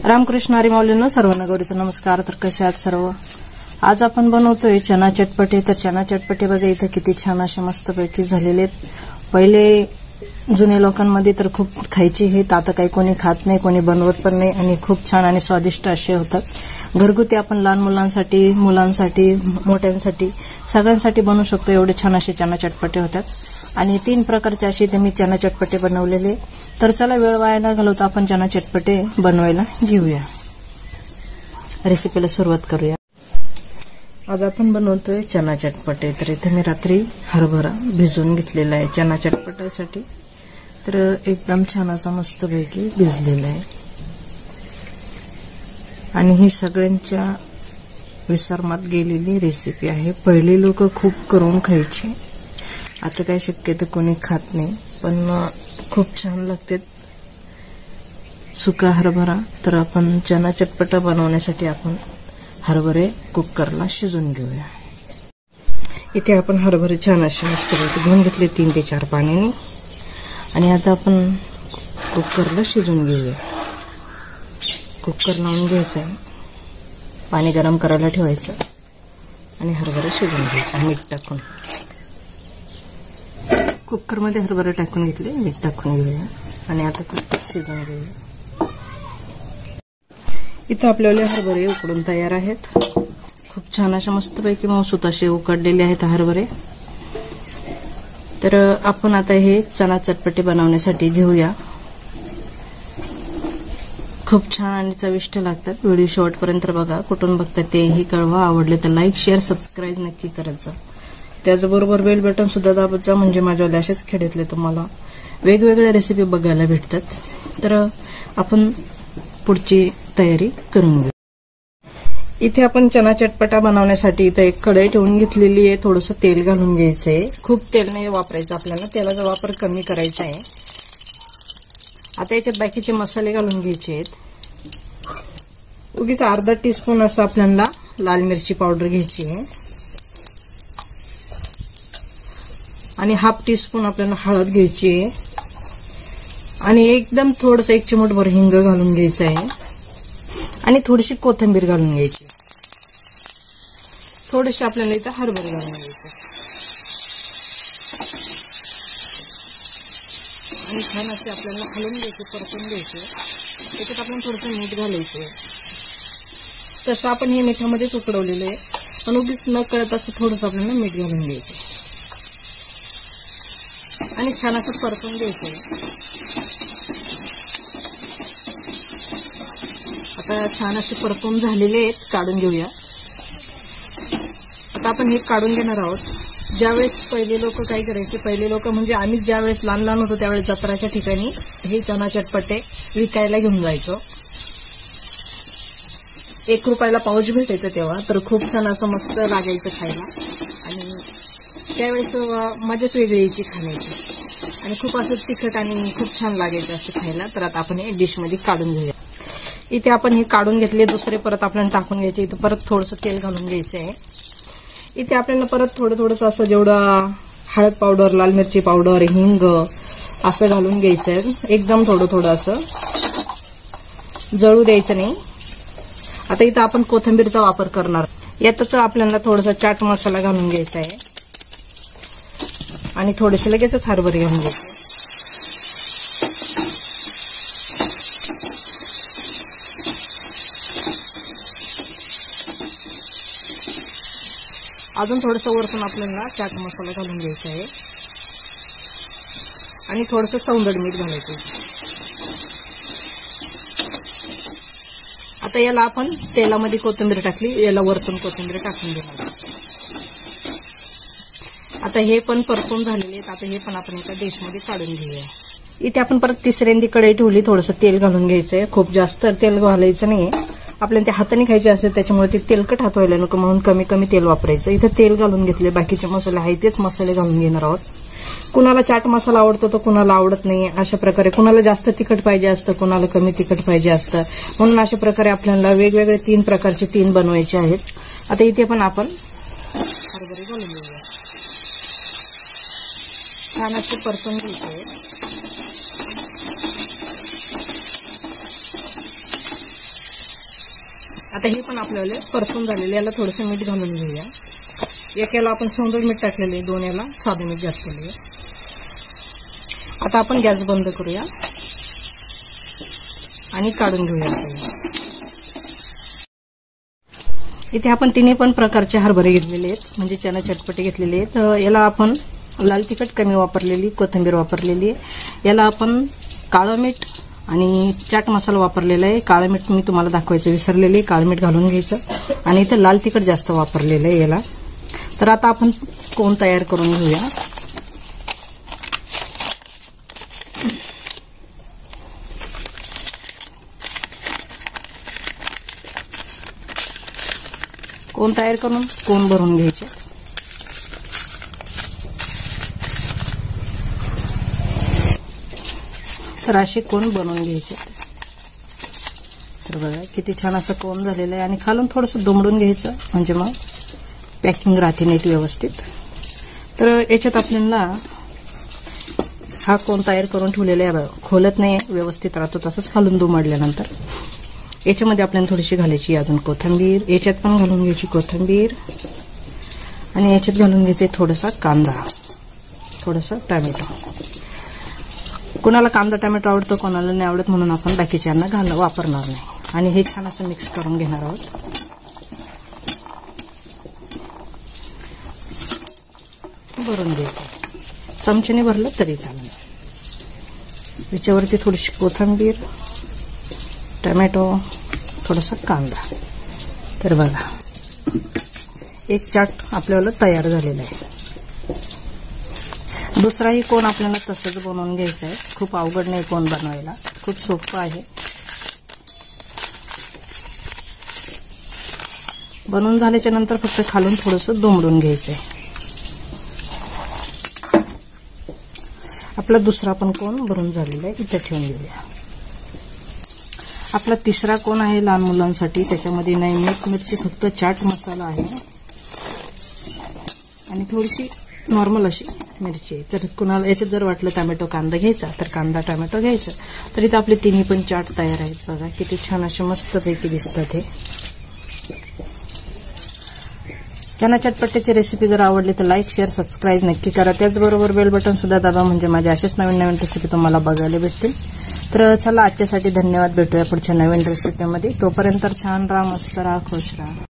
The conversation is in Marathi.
रामकृष्ण हरी माऊलींनो, सर्वांना गौरीचा नमस्कार। तर कसे आहात सर्व? आज आपण बनवतोय चना चटपटे। तर चना चटपटे बघा इथे किती छान असे मस्तपैकी झालेले आहेत। पहिले जुने लोकांमध्ये तर खूप खायची हे, आता काही कोणी खात नाही, कोणी बनवत पण नाही आणि खूप छान आणि स्वादिष्ट असे होतात। घरगुती आपण लहान मुलांसाठी, मुलांसाठी, मोठ्यांसाठी सगळ्यांसाठी बनवू शकतो। एवढे छान असे चना चटपटे होतात आणि 3 प्रकारचे असे ते मी चना चटपटे बनवलेले। तर चला वेळ वाया न घालवता आपण चना चटपटे बनवायला घेऊया। रेसिपीला सुरुवात करूया। आज आपण बनवतोय चना चटपटे। तर इथे मी रात्री हरभरा भिजवून घेतलेला आहे चना चटपट्यासाठी। तर एकदम छान असा मस्तपैकी भिजलेला आहे आणि ही सगळ्यांच्या विसरमात गेलेली रेसिपी आहे। पहिले लोक खूप करून खायचे, आता काय शक्यतो कोणी खात नाही, पण खूप छान लागते सुका हरभरा। तर आपण चना चटपटा बनवण्यासाठी आपण हरभरे कुकरला शिजवून घेऊया। इथे आपण हरभरे छान असे मस्तपैकी धुवून घेतले 3 ते 4 पाण्याने आणि आता आपण कुकरला शिजवून घेऊया। कुकर लावून घ्यायचा आहे, पाणी गरम करायला ठेवायचं आणि हरभरे शिजवून घ्यायचे मीठ टाकून। कुकरमध्ये हरभरे टाकून घेतले, मीठ टाकून घेऊया आणि आता कुकर शिजवून घेऊया। इथे आपल्याला हरभरे उकडून तयार आहेत। खूप छान अशा मस्तपैकी मऊसूत असे उकडलेले आहेत हरभरे। तर आपण आता हे चना चटपटे बनवण्यासाठी घेऊया। खूप छान आणि चविष्ट लागतात। व्हिडिओ शेवटपर्यंत बघा, कुठून बघता तेही कळवा। आवडले तर लाईक, शेअर, सबस्क्राईब नक्की करत जा। त्याचबरोबर बेल बटन सुद्धा दाबत जा, म्हणजे माझ्या अशाच खेड्यातले तुम्हाला वेगवेगळ्या रेसिपी बघायला भेटतात। तर आपण पुढची तयारी करून घेऊ। इथे आपण चना चटपटा बनवण्यासाठी इथे एक कढई ठेवून घेतलेली आहे। थोडंसं तेल घालून घ्यायचंय, खूप तेल नाही वापरायचं आपल्याला, तेलाचा वापर कमी करायचा आहे। आता याच्यात बाकीचे मसाले घालून घ्यायचे आहेत। उगीच अर्धा टीस्पून असं आपल्याला लाल मिरची पावडर घ्यायची आहे आणि हाफ टीस्पून आपल्याला हळद घ्यायची आहे आणि एकदम थोडंसं 1 चिमूटभर हिंग घालून घ्यायचं आहे आणि थोडीशी कोथिंबीर घालून घ्यायची। थोडेसे आपल्याला इथं हरभरे घालून घ्यायचे आणि छान असे आपल्याला हलवून घ्यायचे, परतून घ्यायचे। त्याच्यात आपण थोडंसं मीठ घालायचं। तसं आपण हे मिठामध्येच उकडवलेलं आहे, पण उगीच न कळत असं थोडंसं आपल्याला मीठ घालून घ्यायचं आणि छान असं परतून घ्यायचं। आता छान असे परतून झालेले आहेत, काढून घेऊया। आता आपण हे काढून घेणार आहोत। ज्यावेळेस पहिले लोक काय करायचे, पहिले लोक म्हणजे आम्ही ज्यावेळेस लहान होतो त्यावेळेस जत्राच्या ठिकाणी हे चना चटपटे विकायला घेऊन जायचो। 1 रुपयाला पाऊच भेटायचं तेव्हा, तर खूप छान असं मस्त लागायचं खायला आणि त्यावेळेस मजाच वेगळी यायची खाण्याची आणि खूप असं तिखट आणि खूप छान लागायचं असं खायला। तर आता आपण हे डिशमध्ये काढून घेऊया। इथे आपण हे काढून घेतले, दुसरे परत आपल्याला टाकून घ्यायचे। इथे परत थोडंसं तेल घालून घ्यायचं आहे। इथे आपल्याला परत थोडंसं असं जेवढं हळद पावडर, लाल मिरची पावडर, हिंग असं घालून घ्यायचं आहे। एकदम थोडं असं जळू द्यायचं नाही। आता इथं आपण कोथिंबीरचा वापर करणार, यातच आपल्याला थोडासा चाट मसाला घालून घ्यायचा आहे आणि थोडेसे लगेचच हरभरे घालून घ्यायचे। अजून थोडंसं वरतून आपल्याला चाट मसाला घालून घ्यायचा आहे आणि थोडंसं सौंदड मीठ घालायचं। आता याला आपण तेलामध्ये कोथिंबीर टाकली, याला वरतून कोथिंबीर टाकून देणार। आता हे पण परतून झालेले आहेत। आता हे पण आपण एका डिशमध्ये काढून घेऊया। इथे आपण परत तिसऱ्यांदी कढई ठेवली, थोडंसं तेल घालून घ्यायचंय। खूप जास्त तेल घालायचं नाही, आपल्याला ते हाताने खायचे असते त्याच्यामुळे ते तेलकट हात व्हायला नको म्हणून कमी कमी तेल वापरायचं। इथे तेल घालून घेतले, बाकीचे मसाले आहेत तेच मसाले घालून घेणार आहोत। कुणाला चाट मसाला आवडतो तर कुणाला आवडत नाही, अशा प्रकारे कुणाला जास्त तिखट पाहिजे असतं, कुणाला कमी तिखट पाहिजे असतं, म्हणून अशा प्रकारे आपल्याला वेगवेगळे 3 प्रकारचे 3 बनवायचे आहेत। आता इथे पण आपण हरभरे घालून घेऊया, छान असे परतून घ्यायचे। आता हे पण आपल्याला परतून झालेले, याला थोडंसं मीठ घालून घेऊया. एक याला आपण सौंदर्य मीठ टाकलेले, 2 याला साधं मीठ घातलेले. आता आपण गॅस बंद करूया आणि काढून घेऊया. इथे आपण तिन्ही पण प्रकारचे हरभरे घेतलेले आहेत, म्हणजे चना चटपटे घेतलेले आहेत. याला आपण लाल तिखट कमी वापरलेली, कोथिंबीर वापरलेली आहे. याला आपण काळं मीठ आणि चाट मसाला वापरलेला आहे. काळं मीठ मी तुम्हाला दाखवायचं विसरलेले, काळं मीठ घालून घ्यायचं. आणि इथे लाल तिखट जास्त वापरलेलं आहे याला. तर आता आपण कोण तयार करून घेऊया. कोण तयार करून कोण भरून घ्यायचे. तर असे कोण बनवून घ्यायचे. तर बघा किती छान असं कोण झालेलं आहे. आणि खालून थोडंसं दुमडून घ्यायचं, म्हणजे मग पॅकिंग राहते नीट व्यवस्थित. तर याच्यात आपल्याला हा कोण तयार करून ठेवलेला आहे, खोलत नाही, व्यवस्थित राहतो तसंच खालून दुमडल्यानंतर. याच्यामध्ये आपल्याला थोडीशी घालायची अजून कोथिंबीर, याच्यात पण घालून घ्यायची कोथिंबीर. आणि याच्यात घालून घ्यायचे थोडासा कांदा, थोडासा टोमॅटो. कोणाला कांदा टोमॅटो आवडतो, कोणाला नाही आवडत, म्हणून आपण बाकीच्यांना वापरणार नाही. आणि हे छान असं मिक्स करून घेणार आहोत. भरून घ्यायचं, चमच्याने भरलं तरी चालेल. याच्यावरती थोडीशी कोथिंबीर, टोमॅटो, थोडासा कांदा. तर बघा एक चाट आपल्याला तयार झालेला आहे. दुसराही कोण आपल्याला तसंच बनवून घ्यायचं आहे. खूप अवघड नाही कोण बनवायला, खूप सोपं आहे. बनवून झाल्याच्या नंतर फक्त खालून थोडंसं दुमडून घ्यायचं आहे. आपला दुसरा पण कोण भरून झालेला आहे, इथे ठेवून घेऊया. आपला तिसरा कोण आहे लहान मुलांसाठी. त्याच्यामध्ये नाही मीठ मिरची, फक्त चाट मसाला आहे आणि थोडीशी नॉर्मल अशी मिरची. तर कुणाला याच्यात जर वाटलं टोमॅटो कांदा घ्यायचा तर कांदा टोमॅटो घ्यायचा. तर इथं आपले तिन्ही पण चाट तयार आहेत. बघा किती छान असे मस्तपैकी दिसतात हे. चना चटपट्याची रेसिपी जर आवडली तर लाईक शेअर सबस्क्राईब नक्की करा. त्याचबरोबर बेल बटन सुद्धा दाबा, म्हणजे माझ्या अशाच नवीन नवीन रेसिपी तुम्हाला बघायला भेटतील. तर चला आजच्यासाठी धन्यवाद. भेटूया पुढच्या नवीन रेसिपीमध्ये. तोपर्यंत छान राहा, मस्त राहा, खुश राहा.